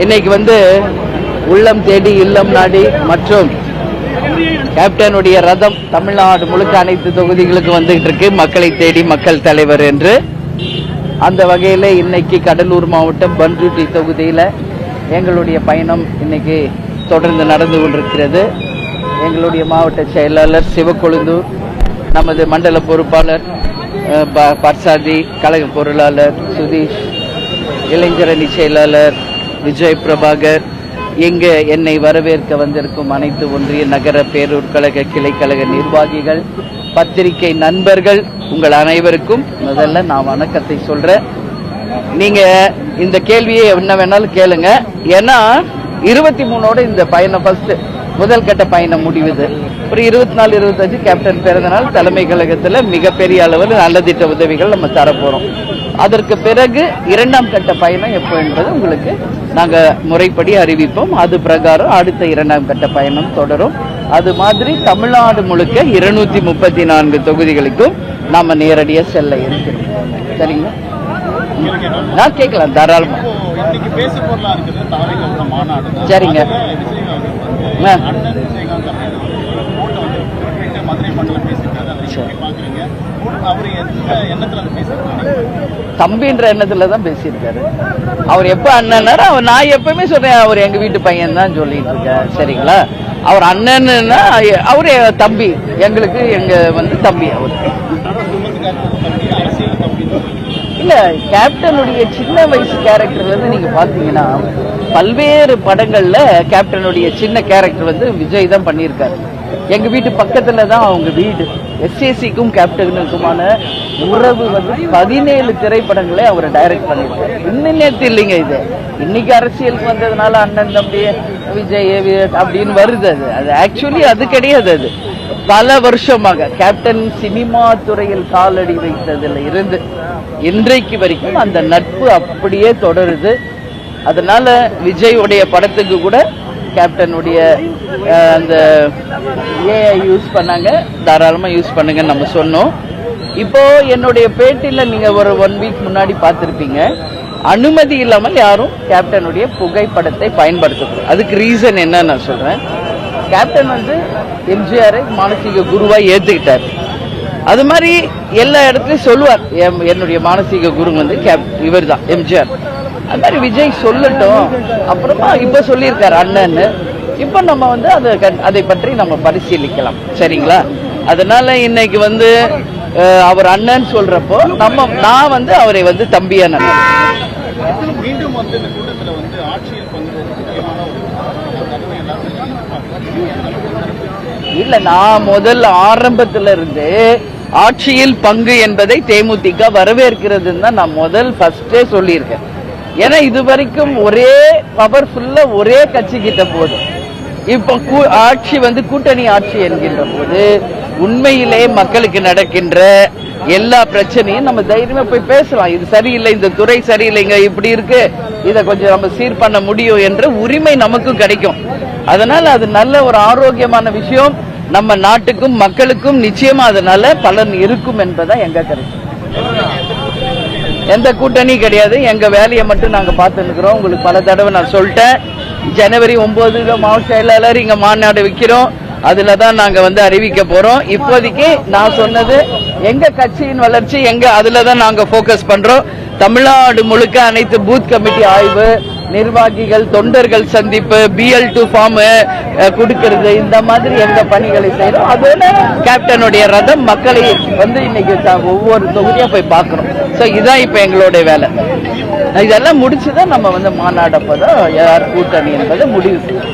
இன்னைக்கு உள்ளம் தேடி இல்லம் நாடி மற்றும் கேப்டனுடைய ரதம் தமிழ்நாடு முழுக்க அனைத்து தொகுதிகளுக்கு வந்துகிட்டு இருக்கு. மக்களை தேடி மக்கள் தலைவர் என்று. அந்த வகையில் இன்னைக்கு கடலூர் மாவட்டம் பண்ருட்டி தொகுதியில் எங்களுடைய பயணம் இன்னைக்கு தொடர்ந்து நடந்து கொண்டிருக்கிறது. எங்களுடைய மாவட்ட செயலாளர் சிவக்கொழுந்தூர், நமது மண்டல பொறுப்பாளர் பர்சாதி, கழக பொருளாளர் சுதீஷ், இளைஞரணி செயலாளர் விஜய் பிரபாகர், இங்கு என்னை வரவேற்க வந்திருக்கும் அனைத்து ஒன்றிய நகர பேரூர் கழக கிளைக்கழக நிர்வாகிகள், பத்திரிகை நண்பர்கள், உங்கள் அனைவருக்கும் முதல்ல நான் வணக்கத்தை சொல்றேன். நீங்க இந்த கேள்வியை என்ன வேணாலும் கேளுங்க. ஏன்னா 23ஓட இந்த பயணம் முதல் கட்ட பயணம் முடிவுது. ஒரு 24, 25 கேப்டன் பிறந்தநாள் தலைமை கழகத்தில் மிகப்பெரிய அளவில் நலத்திட்ட உதவிகள் நம்ம தரப்போறோம். அதற்கு பிறகு 2ஆம் கட்ட பயணம் எப்போ என்பது உங்களுக்கு நாங்கள் முறைப்படி அறிவிப்போம். அது பிரகாரம் அடுத்த 2ஆம் கட்ட பயணம் தொடரும். அது மாதிரி தமிழ்நாடு முழுக்க 234 தொகுதிகளுக்கும் நாம நேரடியாக செல்ல இருக்கிறோம். சரிங்களா? நான் கேட்கலாம் தாராளமா. சரிங்க. தம்பின்ற எண்ணத்துல தான் பேசியிருக்காரு. அவர் எப்ப அண்ணன்னாரு, நான் எப்பவுமே சொல்றேன் அவர் எங்க வீட்டு பையன் தான் சொல்லிட்டு இருக்காரு. சரிங்களா? அவர் அண்ணன்னா அவரு தம்பி, எங்களுக்கு எங்க தம்பி அவர். இல்ல, கேப்டனுடைய சின்ன வயசு கேரக்டர்ல நீங்க பாத்தீங்கன்னா பல்வேறு படங்கள்ல கேப்டனுடைய சின்ன கேரக்டர் விஜய் தான் பண்ணியிருக்காரு. எங்க வீட்டு பக்கத்துல தான் அவங்க வீடு. எஸ்ஏசிக்கும் கேப்டனுக்குமான உறவு 17 திரைப்படங்களை அவர் டைரக்ட் பண்ணியிருக்காரு. இன்னும் நேற்று இல்லைங்க, இது இன்னைக்கு அரசியலுக்கு வந்ததுனால அண்ணன் தம்பி விஜய் அப்படின்னு வருது. அது ஆக்சுவலி அது கிடையாது. அது பல வருஷமாக கேப்டன் சினிமா துறையில் காலடி வைத்ததுல இருந்து இன்றைக்கு வரைக்கும் அந்த நட்பு அப்படியே தொடருது. அதனால விஜய் படத்துக்கு கூட கேப்டனுடைய அந்த ஏஐ யூஸ் பண்ணாங்க, தாராளமா யூஸ் பண்ணுங்கன்னு நம்ம சொன்னோம். இப்போ என்னுடைய பேட்டியில நீங்க ஒரு 1 வீக் முன்னாடி பார்த்திருப்பீங்க, அனுமதி இல்லாமல் யாரும் கேப்டனுடைய புகைப்படத்தை பயன்படுத்தக்கூடாது. அதுக்கு ரீசன் என்ன நான் சொல்றேன். கேப்டன் எம்ஜிஆரை மானசீக குருவா ஏத்துக்கிட்டார். அது மாதிரி எல்லா இடத்துலயும் சொல்லுவார், என்னுடைய மானசீக குரு இவர் தான் எம்ஜிஆர். அது மாதிரி விஜய் சொல்லட்டும். அப்புறமா இப்ப சொல்லியிருக்காரு அண்ணன்னு. இப்ப நம்ம அதை பற்றி நம்ம பரிசீலிக்கலாம். சரிங்களா? அதனால இன்னைக்கு அவர் அண்ணன் சொல்றப்போ நான் அவரை தம்பியா நினைக்கிறேன். இல்ல, நான் முதல்ல ஆரம்பத்துல இருந்து ஆட்சியில் பங்கு என்பதை தேமுதிக வரவேற்கிறதுன்னு தான் நான் ஃபர்ஸ்டே சொல்லியிருக்கேன். ஏன்னா இது வரைக்கும் ஒரே பவர்ஃபுல்லா ஒரே கட்சி கிட்ட போதும். இப்ப ஆட்சி கூட்டணி ஆட்சி என்கின்ற போது உண்மையிலே மக்களுக்கு நடக்கின்ற எல்லா பிரச்சனையும் நம்ம தைரியமா போய் பேசலாம். இது சரியில்லை, இந்த துறை சரியில்லைங்க, இப்படி இருக்கு, இதை கொஞ்சம் நம்ம சீர் பண்ண முடியும் என்ற உரிமை நமக்கும் கிடைக்கும். அதனால அது நல்ல ஒரு ஆரோக்கியமான விஷயம். நம்ம நாட்டுக்கும் மக்களுக்கும் நிச்சயமா அதனால பலன் இருக்கும் என்பதா எங்க கருத்து. எந்த கூட்டணி கிடையாது. எங்க வேலையை மட்டும் நாங்க பார்த்து இருக்கிறோம். உங்களுக்கு பல தடவை நான் சொல்லிட்டேன். ஜனவரி 9 மாவட்ட செயலாளர் இங்க மாநாடு வைக்கிறோம். அதுலதான் நாங்க அறிவிக்க போறோம். இப்போதைக்கு நான் சொன்னது எங்க கட்சியின் வளர்ச்சி அதுலதான் நாங்க போக்கஸ் பண்றோம். தமிழ்நாடு முழுக்க அனைத்து பூத் கமிட்டி ஆய்வு, நிர்வாகிகள் தொண்டர்கள் சந்திப்பு, BL2 ஃபார்ம் கொடுக்கிறது, இந்த மாதிரி எங்க பணிகளை செய்யறோம். அதோட கேப்டனுடைய ரதம் மக்களை இன்னைக்கு ஒவ்வொரு தொகுதியா போய் பார்க்கிறோம். இதான் இப்ப எங்களுடைய வேலை. இதெல்லாம் முடிச்சுதான் நம்ம மாநாடப்பதான் யார் கூட்டணி என்பதை முடிவு செய்யும்.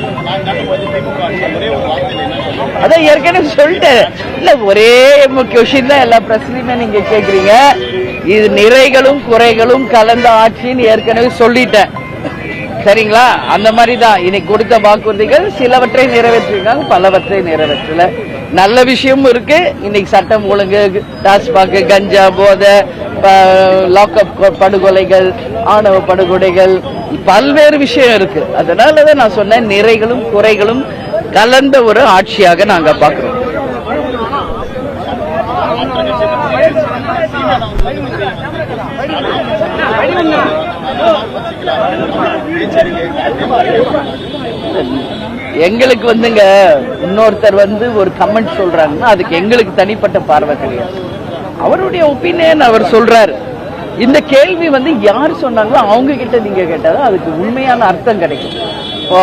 அதான் ஏற்கனவே சொல்லிட்டேன். இல்ல, ஒரே கொஸ்டின் தான் எல்லா பிரச்சனையுமே நீங்க கேக்குறீங்க. இது நிறைகளும் குறைகளும் கலந்த ஆட்சின்னு ஏற்கனவே சொல்லிட்டேன். சரிங்களா? அந்த மாதிரி தான் இன்னைக்கு கொடுத்த வாக்குறுதிகள் சிலவற்றை நிறைவேற்றிருக்காங்க, பலவற்றை நிறைவேற்றல. நல்ல விஷயமும் இருக்கு. இன்னைக்கு சட்டம் ஒழுங்கு, டாஸ்மாக், கஞ்சா, போதை, லாக்அப் படுகொலைகள், ஆணவ படுகொலைகள், பல்வேறு விஷயம் இருக்கு. அதனாலதான் நான் சொன்னேன், நிறைகளும் குறைகளும் கலந்த ஒரு ஆட்சியாக நாங்க பாக்குறோம். எங்களுக்கு வந்துங்க இன்னொருத்தர் வந்து ஒரு கமெண்ட் சொல்றாங்கன்னா அதுக்கு எங்களுக்கு தனிப்பட்ட பார்வை கிடையாது. அவருடைய ஒப்பீனியன் அவர் சொல்றாரு. இந்த கேள்வி வந்து யார் சொன்னாங்களோ அவங்க கிட்ட நீங்க கேட்டாதான் அதுக்கு உண்மையான அர்த்தம் கிடைக்கும். இப்போ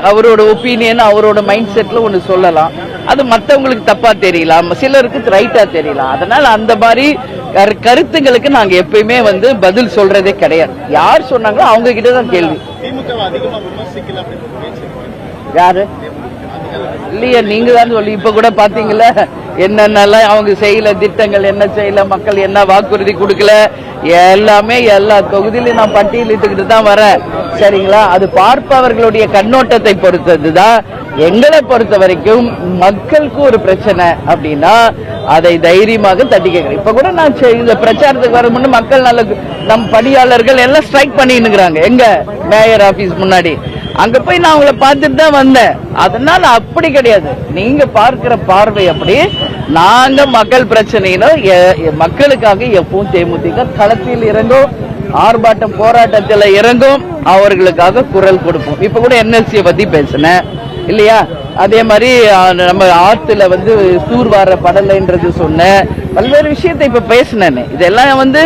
அவரோட ஒப்பீனியன் அவரோட மைண்ட் செட்ல ஒண்ணு சொல்லலாம், அது மத்தவங்களுக்கு தப்பா தெரியலாம், சிலருக்கு ரைட்டா தெரியலாம். அதனால அந்த மாதிரி கருத்துங்களுக்கு நாங்க எப்பயுமே வந்து பதில் சொல்றதே கிடையாது. யார் சொன்னாங்களோ அவங்க கிட்டதான் கேள்வி. யாரு இல்லையா நீங்க தான் சொல்லி இப்ப கூட பாத்தீங்கல்ல என்னென்னலாம் அவங்க செய்யல, திட்டங்கள் என்ன செய்யல, மக்கள் என்ன வாக்குறுதி கொடுக்கல, எல்லாமே எல்லா தொகுதியிலும் நான் பட்டியலிட்டுக்கிட்டு தான் வரேன். சரிங்களா? அது பார்ப்பவர்களுடைய கண்ணோட்டத்தை பொறுத்ததுதான். எங்களை பொறுத்த வரைக்கும் மக்களுக்கு ஒரு பிரச்சனை அப்படின்னா அதை தைரியமாக தட்டி கேட்கிறேன். இப்ப கூட நான் இந்த பிரச்சாரத்துக்கு வர முன்னு மக்கள் நல்ல நம் பணியாளர்கள் எல்லாம் ஸ்ட்ரைக் பண்ணிருக்கிறாங்க எங்க மேயர் ஆபீஸ் முன்னாடி. அங்க போய் நான் உங்களை பார்த்துட்டு தான் வந்தேன். அதனால அப்படி கிடையாது, நீங்க பார்க்கிற பார்வை அப்படி. நாங்க மக்கள் பிரச்சனையில மக்களுக்காக எப்பவும் தேமுதிக களத்தில் இறங்கும், ஆர்ப்பாட்டம் போராட்டத்தில் இறங்கும், அவர்களுக்காக குரல் கொடுப்போம். இப்ப கூட என்எல்சியை பத்தி பேசினேன் இல்லையா? அதே மாதிரி நம்ம ஆத்துல வந்து தூர்வார படலைன்றது சொன்னேன். பல்வேறு விஷயத்தை இப்ப பேசினேன். இதெல்லாம் வந்து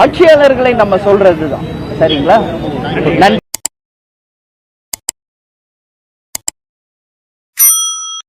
ஆட்சியாளர்களை நம்ம சொல்றதுதான். சரிங்களா? நன்றி.